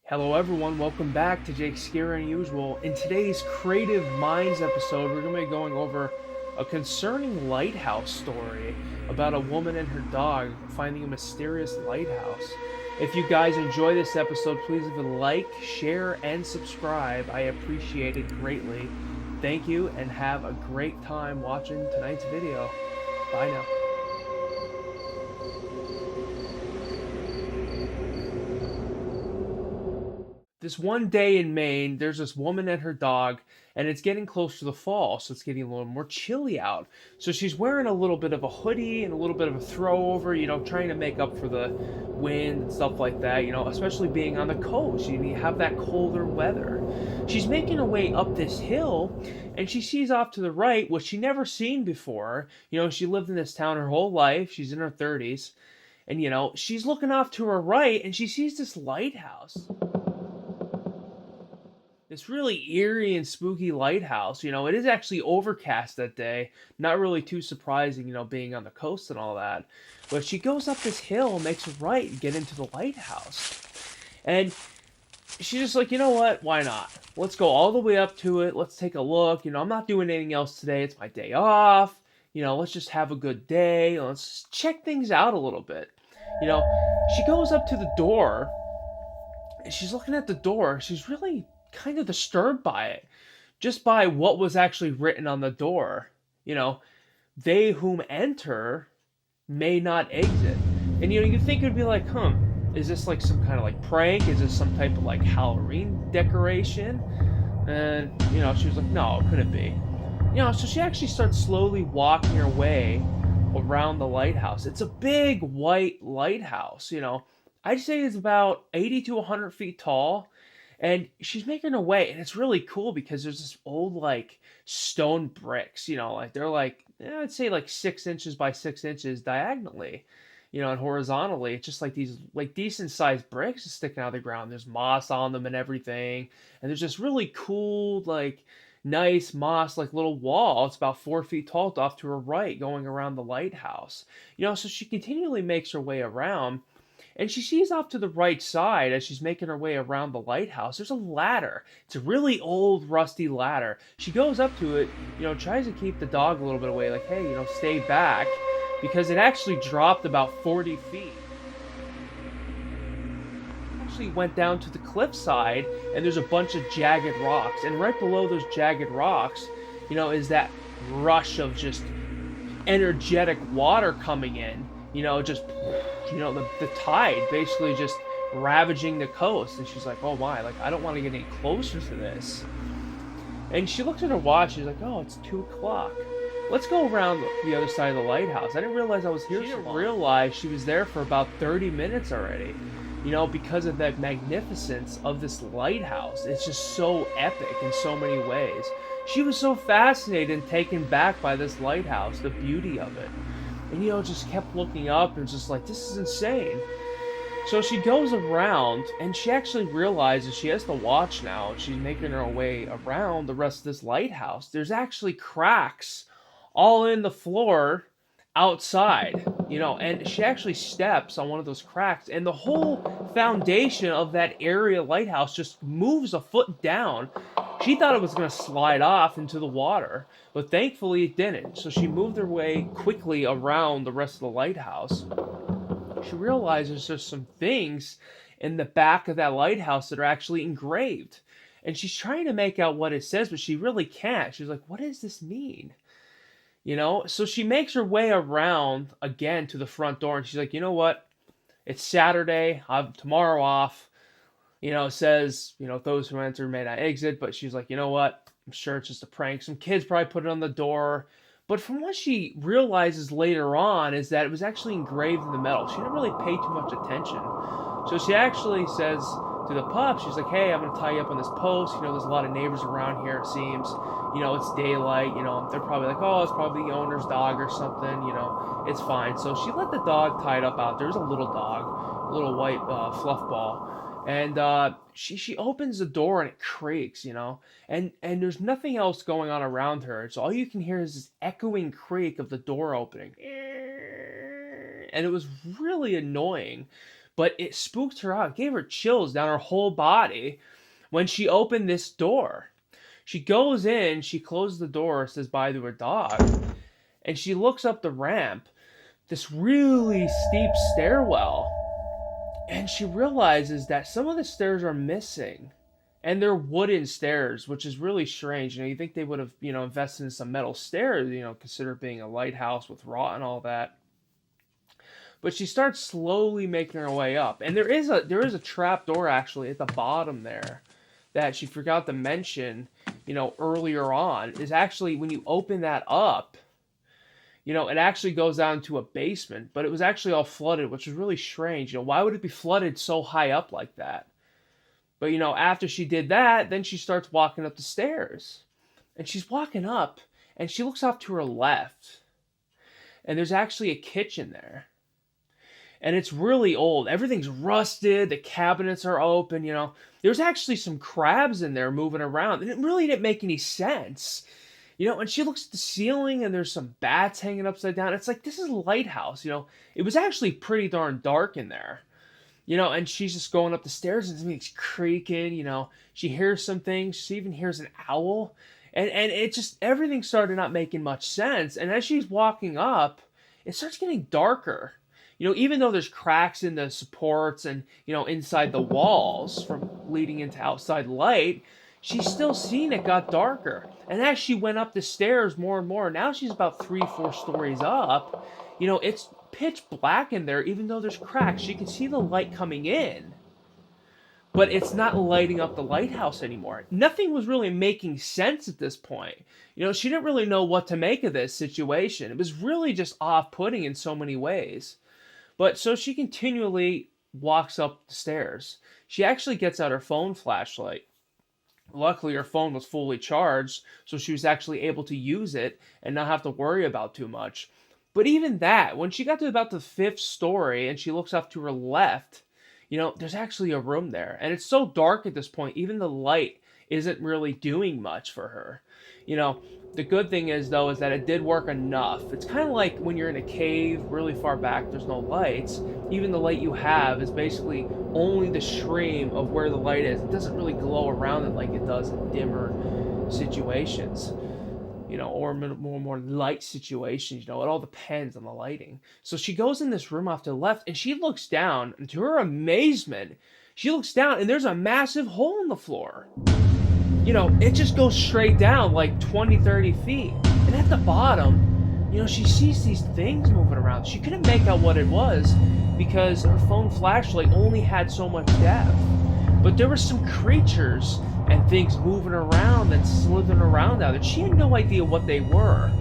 Hello everyone, welcome back to Jake's Scary Unusual. In today's Creative Minds episode, we're going to be going over a concerning lighthouse story about a woman and her dog finding a mysterious lighthouse. If you guys enjoy this episode, please leave a like, share, and subscribe. I appreciate it greatly. Thank you and have a great time watching tonight's video. Bye now. This one day in Maine, there's this woman and her dog, and it's getting close to the fall, so it's getting a little more chilly out. So she's wearing a little bit of a hoodie and a little bit of a throw over, trying to make up for the wind and stuff like that, especially being on the coast. You have that colder weather. She's making her way up this hill, and she sees off to the right what she never seen before. She lived in this town her whole life. She's in her 30s. And, she's looking off to her right, and she sees this lighthouse, this really eerie and spooky lighthouse. It is actually overcast that day. Not really too surprising, being on the coast and all that. But she goes up this hill, makes a right, and get into the lighthouse. And she's just like, you know what? Why not? Let's go all the way up to it. Let's take a look. I'm not doing anything else today. It's my day off. Let's just have a good day. Let's check things out a little bit. She goes up to the door, and she's looking at the door. She's really kind of disturbed by it, just by what was actually written on the door. You know, they whom enter may not exit. And you think it would be like, is this like some kind of like prank? Is this some type of like Halloween decoration? And she was like, no, it couldn't be. So she actually starts slowly walking her way around the lighthouse. It's a big white lighthouse. I'd say it's about 80 to 100 feet tall. And she's making her way, and it's really cool because there's this old like stone bricks, like they're like, I'd say like 6 inches by 6 inches diagonally, and horizontally. It's just like these like decent sized bricks sticking out of the ground. There's moss on them and everything, and there's this really cool like nice moss like little wall. It's about 4 feet tall off to her right, going around the lighthouse. So she continually makes her way around. And she sees off to the right side as she's making her way around the lighthouse. There's a ladder. It's a really old, rusty ladder. She goes up to it, tries to keep the dog a little bit away, like, hey, stay back, because it actually dropped about 40 feet. Actually went down to the cliffside, and there's a bunch of jagged rocks. And right below those jagged rocks, is that rush of just energetic water coming in. Just the tide basically just ravaging the coast. And she's like, oh my, like I don't want to get any closer to this. And she looked at her watch. She's like, oh, it's 2 o'clock. Let's go around the other side of the lighthouse. I didn't realize I was here. She didn't realize she was there for about 30 minutes already. Because of that magnificence of this lighthouse. It's just so epic in so many ways. She was so fascinated and taken back by this lighthouse, the beauty of it. And just kept looking up and just like, this is insane. So she goes around, and she actually realizes she has to watch now. She's making her way around the rest of this lighthouse. There's actually cracks all in the floor outside, and she actually steps on one of those cracks, and the whole foundation of that area lighthouse just moves a foot down. She thought it was going to slide off into the water, but thankfully it didn't. So she moved her way quickly around the rest of the lighthouse. She realizes there's some things in the back of that lighthouse that are actually engraved. And she's trying to make out what it says, but she really can't. She's like, what does this mean? So she makes her way around again to the front door, and she's like, you know what? It's Saturday. I have tomorrow off. It says, those who enter may not exit, but she's like, you know what? I'm sure it's just a prank. Some kids probably put it on the door. But from what she realizes later on is that it was actually engraved in the metal. She didn't really pay too much attention. So she actually says to the pup, she's like, hey, I'm going to tie you up on this post. There's a lot of neighbors around here, it seems. It's daylight. They're probably like, oh, it's probably the owner's dog or something. It's fine. So she let the dog tied up out. There's a little dog, a little white fluff ball. And she opens the door, and it creaks, and there's nothing else going on around her. So all you can hear is this echoing creak of the door opening. And it was really annoying but it spooked her out. It gave her chills down her whole body when she opened this door. She goes in, she closes the door, says bye to her dog, and she looks up the ramp, this really steep stairwell, and she realizes that some of the stairs are missing. And they're wooden stairs, which is really strange. You think they would have, invested in some metal stairs, consider being a lighthouse with rot and all that. But she starts slowly making her way up. And there is a trap door actually at the bottom there that she forgot to mention, earlier on, is actually when you open that up, it actually goes down to a basement, but it was actually all flooded, which is really strange. Why would it be flooded so high up like that? But, after she did that, then she starts walking up the stairs. And she's walking up, and she looks off to her left. And there's actually a kitchen there. And it's really old. Everything's rusted. The cabinets are open, There's actually some crabs in there moving around. And it really didn't make any sense. And she looks at the ceiling, and there's some bats hanging upside down. It's like, this is a lighthouse, It was actually pretty darn dark in there. And she's just going up the stairs and it's creaking, she hears some things. She even hears an owl. And it just, everything started not making much sense. And as she's walking up, it starts getting darker. Even though there's cracks in the supports and, inside the walls from leading into outside light, she's still seeing it got darker. And as she went up the stairs more and more, now she's about 3-4 stories up, it's pitch black in there, even though there's cracks. She can see the light coming in, but it's not lighting up the lighthouse anymore. Nothing was really making sense at this point. She didn't really know what to make of this situation. It was really just off-putting in so many ways. But so she continually walks up the stairs. She actually gets out her phone flashlight. Luckily, her phone was fully charged, so she was actually able to use it and not have to worry about too much. But even that, when she got to about the 5th story and she looks off to her left, there's actually a room there. And it's so dark at this point, even the light isn't really doing much for her. The good thing is, though, is that it did work enough. It's kind of like when you're in a cave really far back, there's no lights. Even the light you have is basically only the stream of where the light is. It doesn't really glow around it like it does in dimmer situations. Or more light situations, it all depends on the lighting. So she goes in this room off to the left, and she looks down, and to her amazement, she looks down, and there's a massive hole in the floor. It just goes straight down like 20-30 feet. And at the bottom, she sees these things moving around. She couldn't make out what it was because her phone flashlight only had so much depth. But there were some creatures and things moving around and slithering around out there. She had no idea what they were.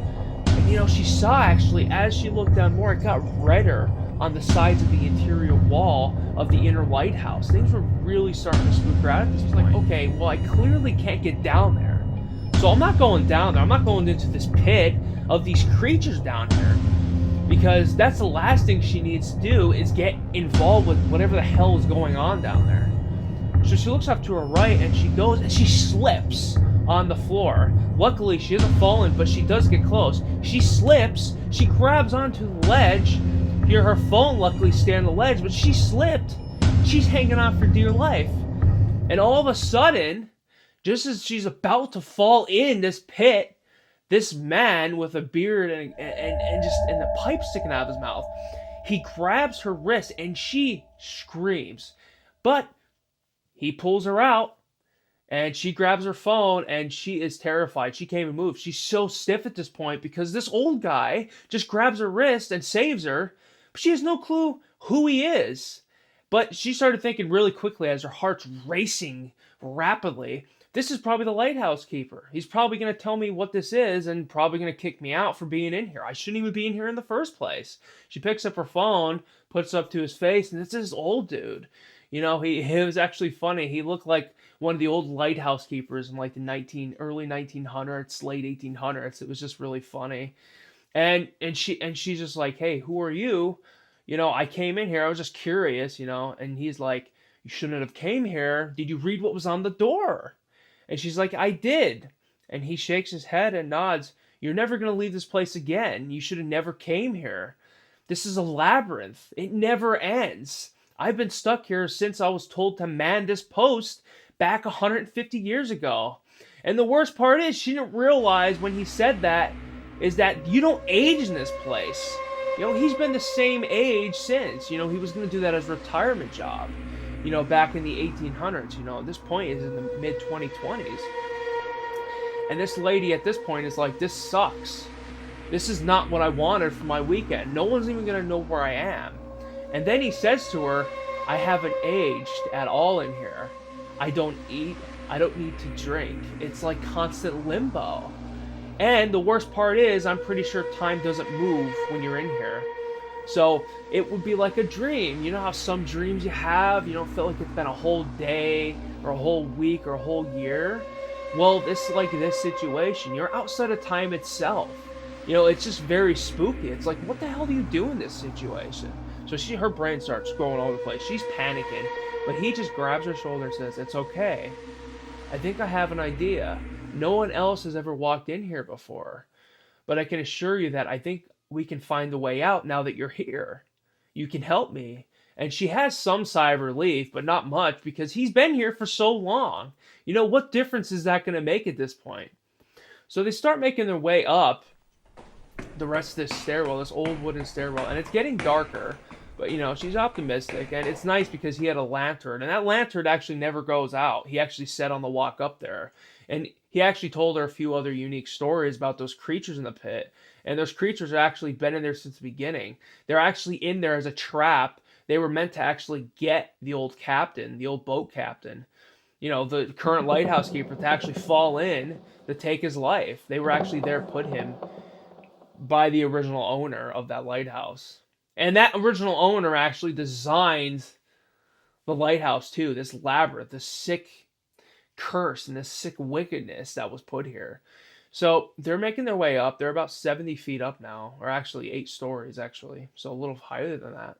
And she saw actually, as she looked down more, it got redder on the sides of the interior wall of the inner lighthouse. Things were really starting to spook her out. She was like, okay, well, I clearly can't get down there. So I'm not going down there. I'm not going into this pit of these creatures down here. Because that's the last thing she needs to do is get involved with whatever the hell is going on down there. So she looks off to her right, and she goes, and she slips on the floor. Luckily, she hasn't fallen, but she does get close. She slips, she grabs onto the ledge. Here, her phone luckily stayed on the ledge, but she slipped. She's hanging on for dear life. And all of a sudden, just as she's about to fall in this pit, this man with a beard and the pipe sticking out of his mouth, he grabs her wrist, and she screams. But he pulls her out, and she grabs her phone, and she is terrified. She can't even move. She's so stiff at this point because this old guy just grabs her wrist and saves her, but she has no clue who he is. But she started thinking really quickly as her heart's racing rapidly, this is probably the lighthouse keeper. He's probably going to tell me what this is and probably going to kick me out for being in here. I shouldn't even be in here in the first place. She picks up her phone, puts it up to his face, and it's this old dude. He was actually funny. He looked like one of the old lighthouse keepers in like the early 1900s, late 1800s. It was just really funny. And she's just like, hey, who are you? I came in here. I was just curious, And he's like, you shouldn't have came here. Did you read what was on the door? And she's like, I did. And he shakes his head and nods. You're never going to leave this place again. You should have never came here. This is a labyrinth. It never ends. I've been stuck here since I was told to man this post back 150 years ago. And the worst part is, she didn't realize when he said that, is that you don't age in this place. He's been the same age since. He was going to do that as a retirement job, back in the 1800s. At this point is in the mid 2020s. And this lady at this point is like, this sucks. This is not what I wanted for my weekend. No one's even going to know where I am. And then he says to her, I haven't aged at all in here. I don't eat. I don't need to drink. It's like constant limbo. And the worst part is, I'm pretty sure time doesn't move when you're in here. So it would be like a dream. You know how some dreams you have, you don't feel like it's been a whole day or a whole week or a whole year? Well, it's like this situation. You're outside of time itself. It's just very spooky. It's like, what the hell do you do in this situation? So her brain starts going all over the place. She's panicking. But he just grabs her shoulder and says, it's okay. I think I have an idea. No one else has ever walked in here before. But I can assure you that I think we can find a way out now that you're here. You can help me. And she has some sigh of relief, but not much, because he's been here for so long. What difference is that going to make at this point? So they start making their way up the rest of this stairwell, this old wooden stairwell, and it's getting darker. But, she's optimistic, and it's nice because he had a lantern, and that lantern actually never goes out. He actually said on the walk up there. And he actually told her a few other unique stories about those creatures in the pit. And those creatures have actually been in there since the beginning. They're actually in there as a trap. They were meant to actually get the old captain, the old boat captain, the current lighthouse keeper, to actually fall in to take his life. They were actually there to put him by the original owner of that lighthouse. And that original owner actually designed the lighthouse too, this labyrinth, this sick curse and this sick wickedness that was put here. So they're making their way up. They're about 70 feet up now, or actually 8 stories actually. So a little higher than that.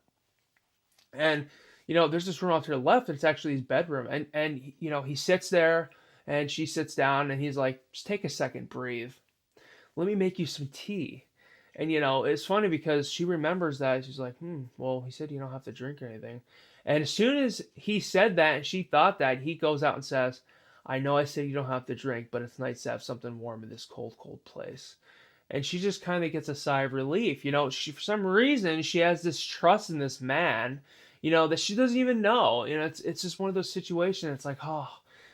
And, there's this room off to the left, and it's actually his bedroom. And he sits there, and she sits down, and he's like, just take a second, breathe. Let me make you some tea. And, it's funny because she remembers that. She's like, well, he said you don't have to drink or anything. And as soon as he said that, and she thought that, he goes out and says, I know I said you don't have to drink, but it's nice to have something warm in this cold, cold place. And she just kind of gets a sigh of relief. For some reason, she has this trust in this man, that she doesn't even know. It's just one of those situations. It's like,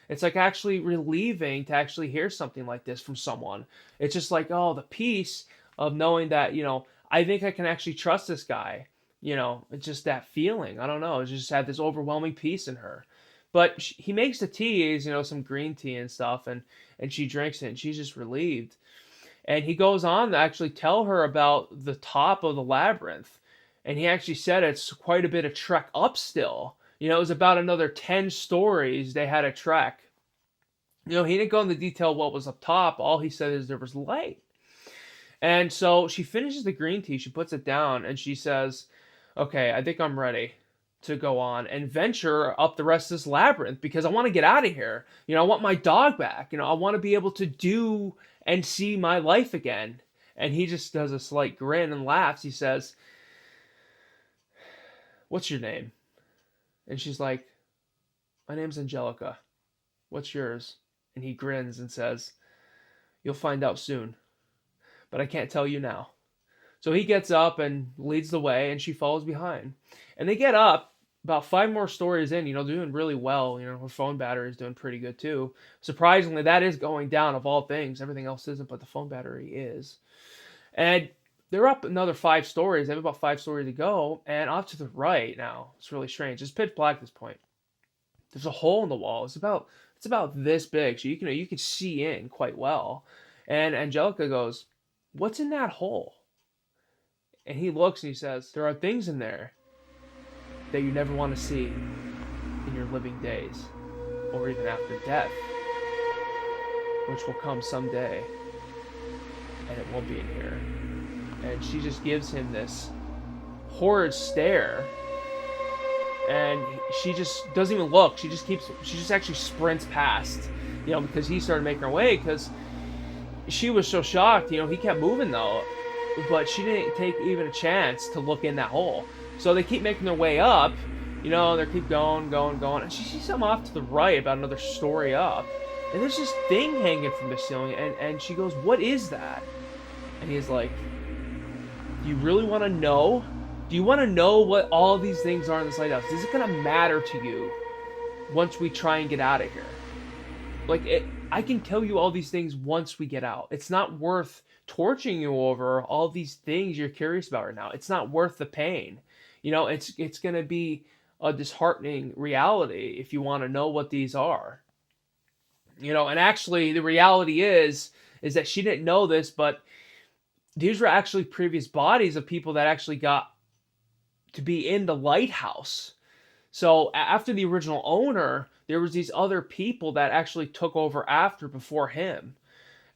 it's like actually relieving to actually hear something like this from someone. It's just like, the peace of knowing that, I think I can actually trust this guy. It's just that feeling. I don't know. It's just had this overwhelming peace in her. But he makes the tea, some green tea and stuff, and she drinks it, and she's just relieved. And he goes on to actually tell her about the top of the labyrinth. And he actually said it's quite a bit of trek up still. It was about another 10 stories they had a trek. He didn't go into detail what was up top. All he said is there was light. And so she finishes the green tea, she puts it down, and she says, okay, I think I'm ready to go on and venture up the rest of this labyrinth because I want to get out of here. I want my dog back. I want to be able to do and see my life again. And he just does a slight grin and laughs. He says, what's your name? And she's like, my name's Angelica. What's yours? And he grins and says, you'll find out soon, but I can't tell you now. So he gets up and leads the way, and she follows behind. And they get up about 5 more stories in, doing really well. Her phone battery is doing pretty good too. Surprisingly, that is going down of all things. Everything else isn't, but the phone battery is. And they're up another 5 stories. They have about 5 stories to go. And off to the right now, it's really strange. It's pitch black at this point. There's a hole in the wall. It's about this big, so you can see in quite well. And Angelica goes, what's in that hole? And he looks and he says, there are things in there that you never want to see in your living days, or even after death, which will come someday, and it won't be in here. And she just gives him this horrid stare, and she just doesn't even look. She just actually sprints past, because he started making her way, because she was so shocked. He kept moving though, but she didn't take even a chance to look in that hole. So they keep making their way up, And they keep going, going, going. And she sees something off to the right, about another story up. And there's this thing hanging from the ceiling. And she goes, "What is that?" And he's like, "Do you really want to know? Do you want to know what all these things are in this lighthouse? Is it going to matter to you once we try and get out of here? I can tell you all these things once we get out. It's not worth torturing you over all these things you're curious about right now. It's not worth the pain. It's going to be a disheartening reality if you want to know what these are. And actually the reality is that she didn't know this, but these were actually previous bodies of people that actually got to be in the lighthouse. So after the original owner, there was these other people that actually took over after before him.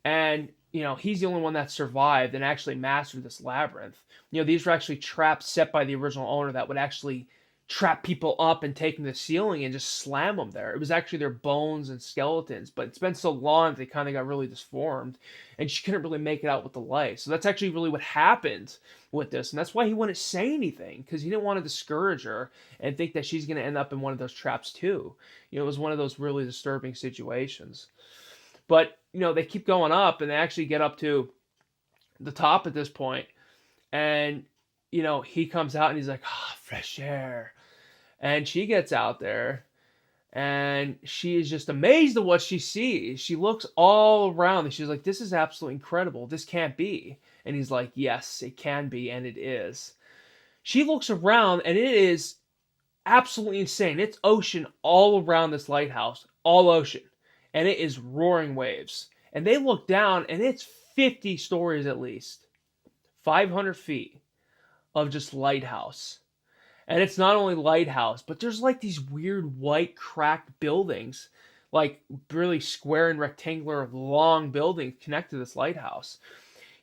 And he's the only one that survived and actually mastered this labyrinth. These were actually traps set by the original owner that would actually trap people up and take them to the ceiling and just slam them there. It was actually their bones and skeletons, but it's been so long that they kind of got really disformed, and she couldn't really make it out with the light. So that's actually really what happened with this, and that's why he wouldn't say anything, because he didn't want to discourage her and think that she's going to end up in one of those traps too. It was one of those really disturbing situations. But they keep going up, and they actually get up to the top at this point, and he comes out and he's like, "Ah, oh, fresh air." And she gets out there, and she is just amazed at what she sees. She looks all around and she's like, "This is absolutely incredible. This can't be." And he's like, "Yes, it can be, and it is." She looks around, and it is absolutely insane. It's ocean all around this lighthouse, all ocean. And it is roaring waves. And they look down, and it's 50 stories at least, 500 feet of just lighthouse. And it's not only lighthouse, but there's like these weird white cracked buildings, like really square and rectangular long buildings connect to this lighthouse.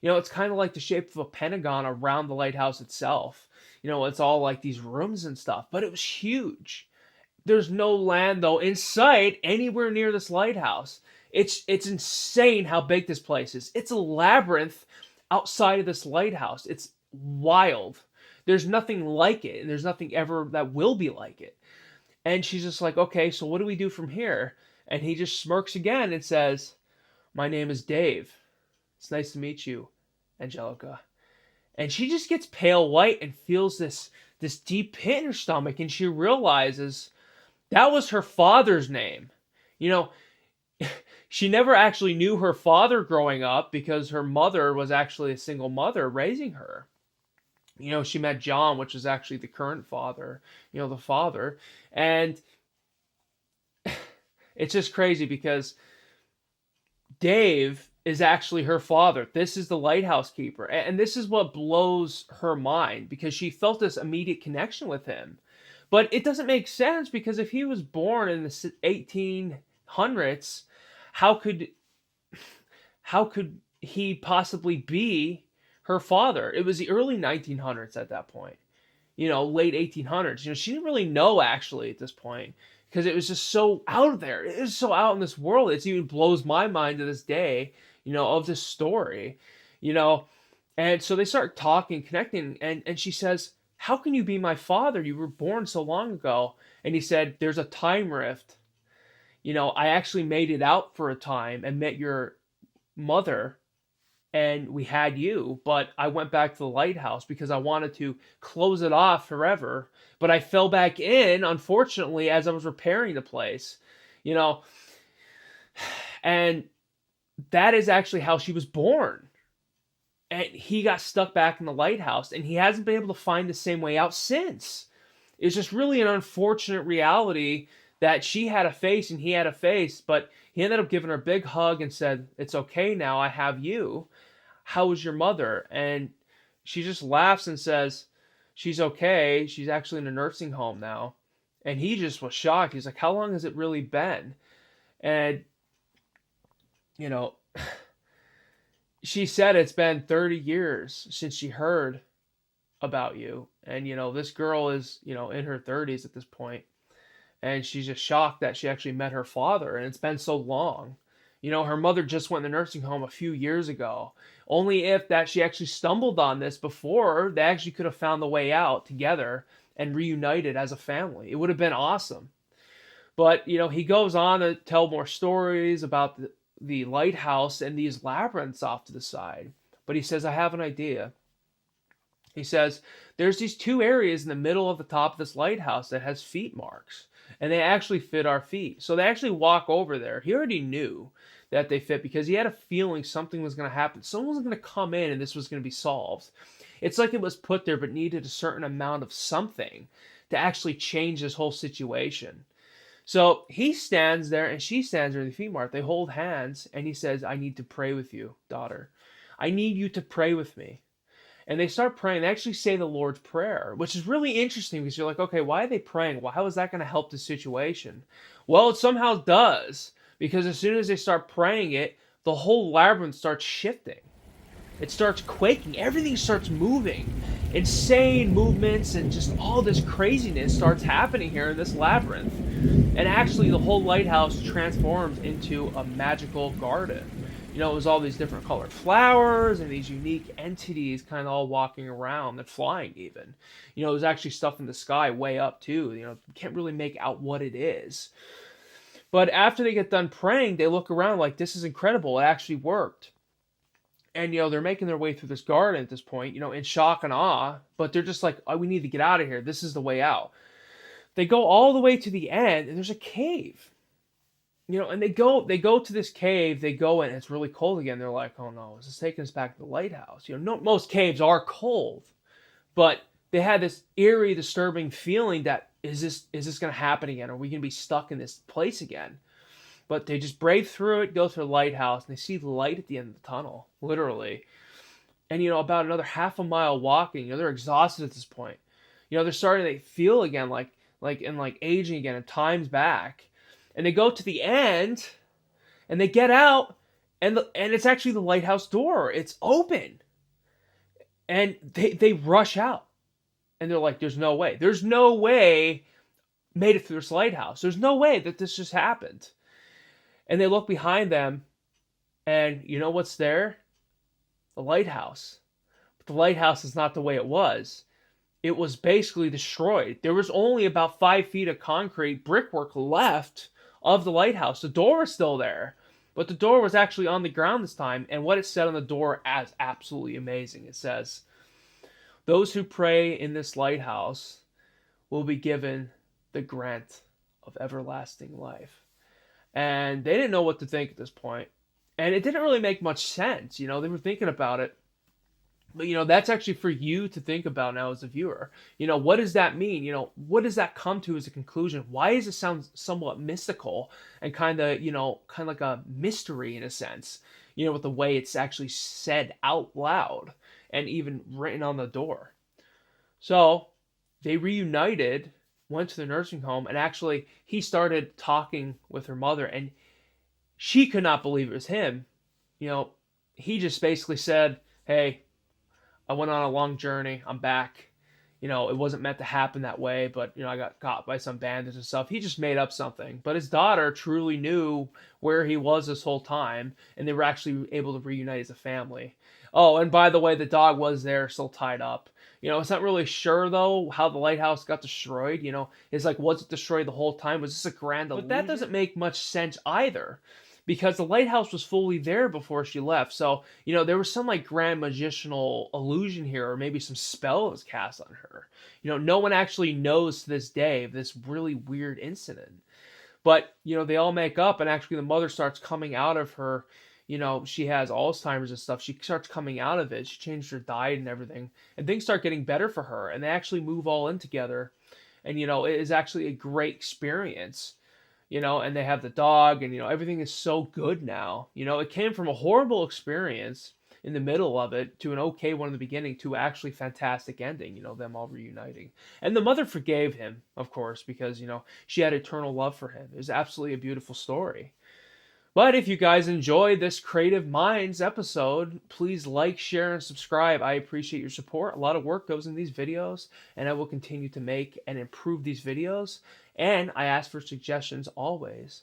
It's kind of like the shape of a pentagon around the lighthouse itself. It's all like these rooms and stuff, but it was huge. There's no land though in sight anywhere near this lighthouse. It's insane how big this place is. It's a labyrinth outside of this lighthouse. It's wild. There's nothing like it, and there's nothing ever that will be like it. And she's just like, "Okay, so what do we do from here?" And he just smirks again and says, "My name is Dave. It's nice to meet you, Angelica." And she just gets pale white and feels this deep pit in her stomach, and she realizes that was her father's name. You know, she never actually knew her father growing up because her mother was actually a single mother raising her. She met John, which is actually the current father, the father. And it's just crazy because Dave is actually her father. This is the lighthouse keeper. And this is what blows her mind because she felt this immediate connection with him. But it doesn't make sense because if he was born in the 1800s, how could he possibly be her father? It was the early 1900s at that point. Late 1800s. She didn't really know actually at this point because it was just so out there. It was so out in this world. It even blows my mind to this day, of this story, And so they start talking, connecting, and she says, "How can you be my father? You were born so long ago." And he said, "There's a time rift. I actually made it out for a time and met your mother, and we had you, but I went back to the lighthouse because I wanted to close it off forever, but I fell back in, unfortunately, as I was repairing the place, you know, and that is actually how she was born. And he got stuck back in the lighthouse, and he hasn't been able to find the same way out since. It's just really an unfortunate reality that she had a face and he had a face, but he ended up giving her a big hug and said, "It's okay now, I have you. How is your mother?" And she just laughs and says, "She's okay. She's actually in a nursing home now." And he just was shocked. He's like, "How long has it really been?" And, you know, she said it's been 30 years since she heard about you. And, this girl is, in her 30s at this point. And she's just shocked that she actually met her father. And it's been so long. Her mother just went in the nursing home a few years ago. Only if that she actually stumbled on this before, they actually could have found the way out together and reunited as a family. It would have been awesome. But, he goes on to tell more stories about the lighthouse and these labyrinths off to the side. But he says, I have an idea. He says, there's these two areas in the middle of the top of this lighthouse that has feet marks. And they actually fit our feet. So they actually walk over there. He already knew that they fit because he had a feeling something was going to happen. Someone was going to come in and this was going to be solved. It's like it was put there but needed a certain amount of something to actually change this whole situation. So he stands there and she stands there in the feet mark. They hold hands and he says, I need to pray with you, daughter. I need you to pray with me. And they start praying. They actually say the Lord's Prayer, which is really interesting because you're like, okay, why are they praying? Well, how is that going to help the situation? Well, it somehow does, because as soon as they start praying it, the whole labyrinth starts shifting. It starts quaking. Everything starts moving. Insane movements and just all this craziness starts happening here in this labyrinth. And actually, the whole lighthouse transforms into a magical garden. It was all these different colored flowers and these unique entities kind of all walking around and flying even. There's actually stuff in the sky way up too. You can't really make out what it is. But after they get done praying, they look around like, this is incredible. It actually worked. And, they're making their way through this garden at this point, in shock and awe. But they're just like, oh, we need to get out of here. This is the way out. They go all the way to the end and there's a cave. And they go to this cave, they go in, it's really cold again. They're like, oh no, is this taking us back to the lighthouse? No, most caves are cold, but they had this eerie, disturbing feeling that, is this going to happen again? Are we going to be stuck in this place again? But they just brave through it, go to the lighthouse, and they see the light at the end of the tunnel, literally. And, about another half a mile walking, they're exhausted at this point. They're starting to feel again like aging again, and time's back. And they go to the end, and they get out, and it's actually the lighthouse door. It's open. And they rush out. And they're like, there's no way. There's no way made it through this lighthouse. There's no way that this just happened. And they look behind them, and you know what's there? The lighthouse. But the lighthouse is not the way it was. It was basically destroyed. There was only about 5 feet of concrete brickwork left of the lighthouse. The door was still there, but the door was actually on the ground this time. And what it said on the door is absolutely amazing. It says, those who pray in this lighthouse will be given the grant of everlasting life. And they didn't know what to think at this point. And it didn't really make much sense. They were thinking about it. But, that's actually for you to think about now as a viewer. What does that mean? What does that come to as a conclusion? Why does it sound somewhat mystical and kind of like a mystery in a sense, with the way it's actually said out loud and even written on the door? So they reunited, went to the nursing home, and actually he started talking with her mother, and she could not believe it was him. He just basically said, hey, I went on a long journey. I'm back. It wasn't meant to happen that way, but, I got caught by some bandits and stuff. He just made up something. But his daughter truly knew where he was this whole time, and they were actually able to reunite as a family. Oh, and by the way, the dog was there, still tied up. It's not really sure, though, how the lighthouse got destroyed. It's like, was it destroyed the whole time? Was this a grand illusion? But that doesn't make much sense either, because the lighthouse was fully there before she left. So, there was some like grand magicianal illusion here, or maybe some spell was cast on her. No one actually knows to this day of this really weird incident. But, they all make up, and actually the mother starts coming out of her, she has Alzheimer's and stuff. She starts coming out of it. She changed her diet and everything, and things start getting better for her, and they actually move all in together. And, it is actually a great experience. And they have the dog, and, everything is so good now. It came from a horrible experience in the middle of it to an okay one in the beginning to actually fantastic ending, them all reuniting. And the mother forgave him, of course, because, she had eternal love for him. It was absolutely a beautiful story. But if you guys enjoyed this Creative Minds episode, please like, share, and subscribe. I appreciate your support. A lot of work goes in these videos, and I will continue to make and improve these videos. And I ask for suggestions always.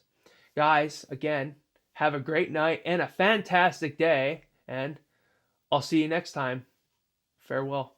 Guys, again, have a great night and a fantastic day, and I'll see you next time. Farewell.